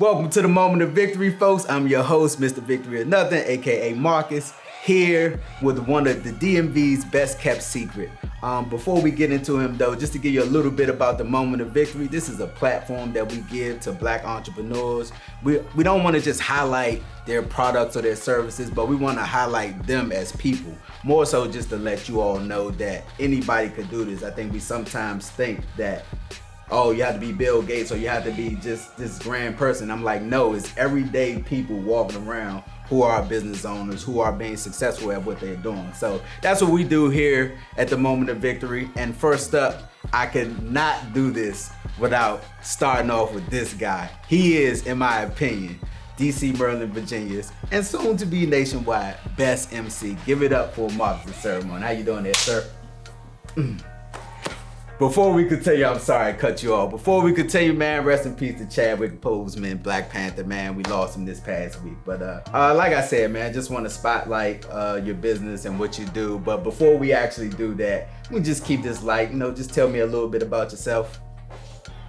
Welcome to the Moment of Victory, folks. I'm your host, Mr. Victory or Nothing, aka Marcus, here with one of the DMV's best kept secret. Before we get into him though, just to give you a little bit about the Moment of Victory, this is a platform that we give to Black entrepreneurs. We don't want to just highlight their products or their services, but we want to highlight them as people. More so just to let you all know that anybody could do this. I think we sometimes think that, oh, you have to be Bill Gates or you have to be just this grand person. I'm like, no, it's everyday people walking around who are business owners, who are being successful at what they're doing. So that's what we do here at the Moment of Victory. And first up, I could not do this without starting off with this guy. He is, in my opinion, DC, Maryland, Virginia's, and soon to be nationwide best MC. Give it up for Marcus the Ceremony. How you doing there, sir? Before we continue, I'm sorry I cut you off. Before we continue, man, rest in peace to Chadwick Boseman, Black Panther, man. We lost him this past week. But like I said, man, just want to spotlight your business and what you do. But before we actually do that, we just keep this light. Just tell me a little bit about yourself.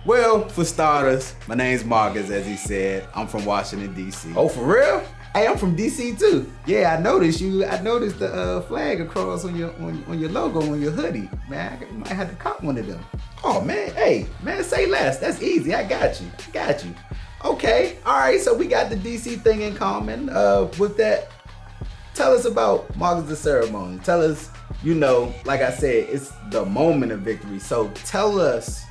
Well, for starters, my name's Marcus, as he said. I'm from Washington, D.C. Oh, for real? Hey, I'm from DC too. Yeah, I noticed you. I noticed the flag across on your logo on your hoodie. Man, I might have to cop one of them. Oh man, hey man, say less. That's easy. I got you. Okay, all right. So we got the DC thing in common. With that, tell us about Marcus the Ceremony. Tell us, like I said, it's the Moment of Victory. So tell us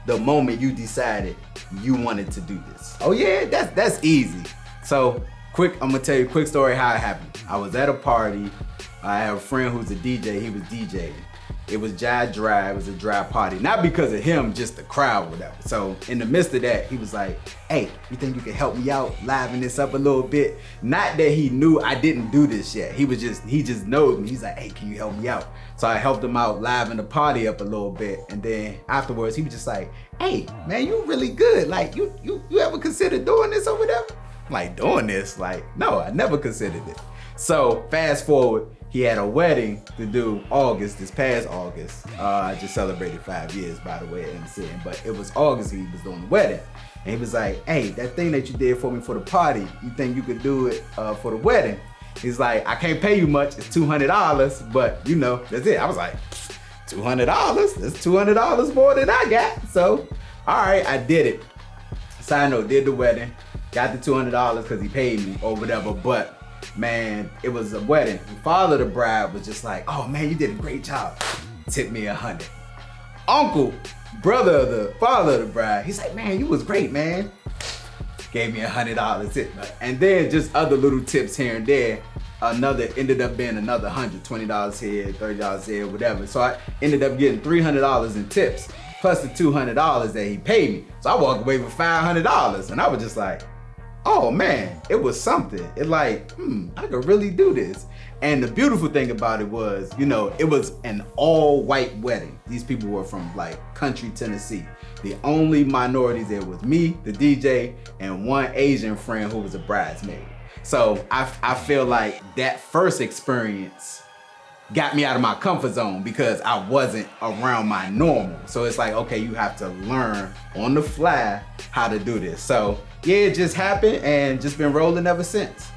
the moment you decided you wanted to do this. Oh yeah, that's easy. So. I'm gonna tell you a quick story how it happened. I was at a party. I have a friend who's a DJ. He was DJing. It was dry. It was a dry party. Not because of him, just the crowd, whatever. So in the midst of that, he was like, hey, you think you can help me out, liven this up a little bit? Not that he knew I didn't do this yet. He just knows me. He's like, hey, can you help me out? So I helped him out, liven the party up a little bit. And then afterwards, he was just like, hey, man, you really good. Like, you ever consider doing this or whatever? Like, doing this? Like, no, I never considered it. So fast forward, he had a wedding to do this past August. I just celebrated 5 years, by the way, MCing, but it was August he was doing the wedding. And he was like, hey, that thing that you did for me for the party, you think you could do it for the wedding? He's like, I can't pay you much, it's $200, but that's it. I was like, $200? That's $200 more than I got. So, all right, I did it. Side note, did the wedding. Got the $200 because he paid me or whatever, but man, it was a wedding. The father of the bride was just like, oh man, you did a great job. Tip me $100. Uncle, brother of the father of the bride, he's like, man, you was great, man. Gave me $100 tip. And then just other little tips here and there. Ended up being another $100, $20 here, $30 here, whatever. So I ended up getting $300 in tips, plus the $200 that he paid me. So I walked away with $500. And I was just like, oh man, it was something. It like, I could really do this. And the beautiful thing about it was, it was an all white wedding. These people were from like country Tennessee. The only minorities there was me, the DJ, and one Asian friend who was a bridesmaid. So I feel like that first experience got me out of my comfort zone because I wasn't around my normal. So it's like, okay, you have to learn on the fly how to do this. So yeah, it just happened and just been rolling ever since.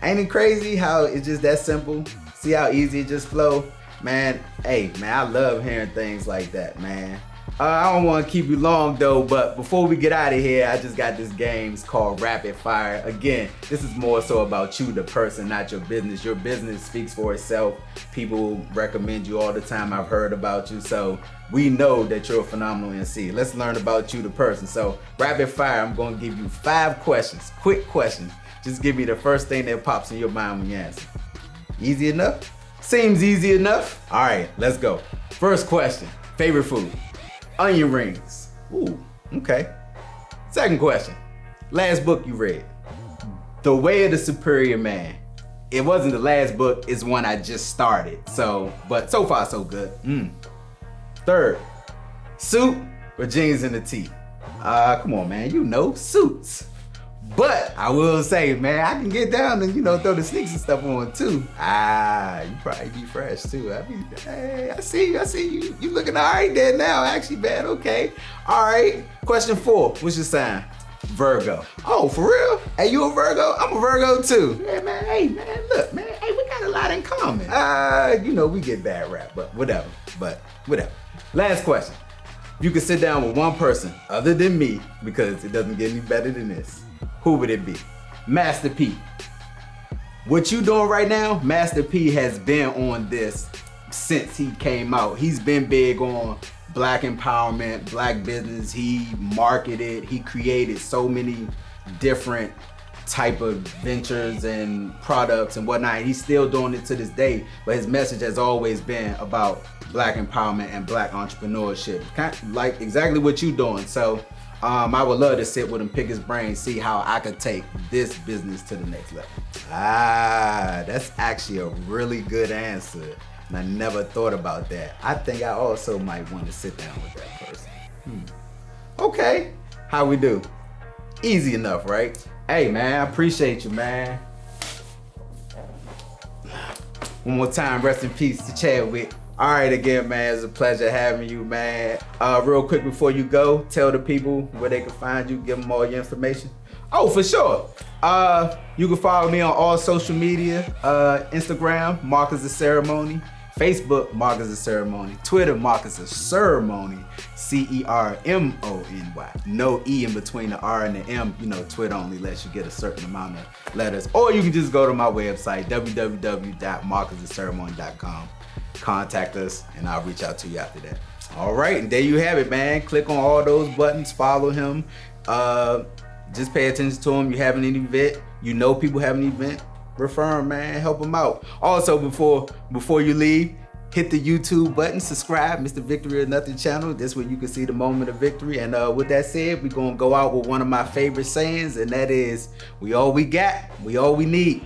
Ain't it crazy how it's just that simple? See how easy it just flow? Man, hey, man, I love hearing things like that, man. I don't want to keep you long though, but before we get out of here, I just got this game. It's called Rapid Fire. Again, this is more so about you, the person, not your business. Your business speaks for itself. People recommend you all the time. I've heard about you, so we know that you're a phenomenal MC. Let's learn about you, the person. So Rapid Fire, I'm going to give you 5 questions, quick questions. Just give me the first thing that pops in your mind when you answer. Easy enough? Seems easy enough. All right, let's go. First question, favorite food? Onion rings. Ooh, okay. Second question, last book you read? The Way of the Superior Man. It wasn't the last book, it's one I just started. But so far so good. Third, suit or jeans and a tee? Come on, man, suits. But I will say, man, I can get down and, throw the sneaks and stuff on too. You probably be fresh too. Hey, I see you. You looking all right there now, actually, man. Okay. All right. Question 4, what's your sign? Virgo. Oh, for real? Hey, you a Virgo? I'm a Virgo too. Yeah, man. Hey, man. Look, man. Hey, we got a lot in common. You know, we get bad rap, but whatever. Last question. If you could sit down with one person other than me, because it doesn't get any better than this, who would it be? Master P. What you doing right now, Master P has been on this since he came out. He's been big on Black empowerment, Black business. He marketed, he created so many different type of ventures and products and whatnot. He's still doing it to this day, but his message has always been about Black empowerment and Black entrepreneurship. Kind of like exactly what you're doing. So I would love to sit with him, pick his brain, see how I could take this business to the next level. That's actually a really good answer. And I never thought about that. I think I also might want to sit down with that person. Okay, how we do? Easy enough, right? Hey man, I appreciate you, man. One more time, rest in peace to Chadwick. All right, again, man, it's a pleasure having you, man. Real quick before you go, tell the people where they can find you, give them all your information. Oh, for sure. You can follow me on all social media, Instagram, Marcus the Ceremony, Facebook, Marcus the Ceremony, Twitter, Marcus the Ceremony, Cermony. No E in between the R and the M. You know, Twitter only lets you get a certain amount of letters. Or you can just go to my website, www.marcustheceremony.com. Contact us and I'll reach out to you after that. All right, and there you have it, man. Click on all those buttons, follow him. Just pay attention to him. You have an event, you know people have an event, refer him, man, help him out. Also, before you leave, hit the YouTube button, subscribe, Mr. Victory or Nothing channel. This way you can see the moment of victory. And with that said, we're gonna go out with one of my favorite sayings, and that is, we all we got, we all we need.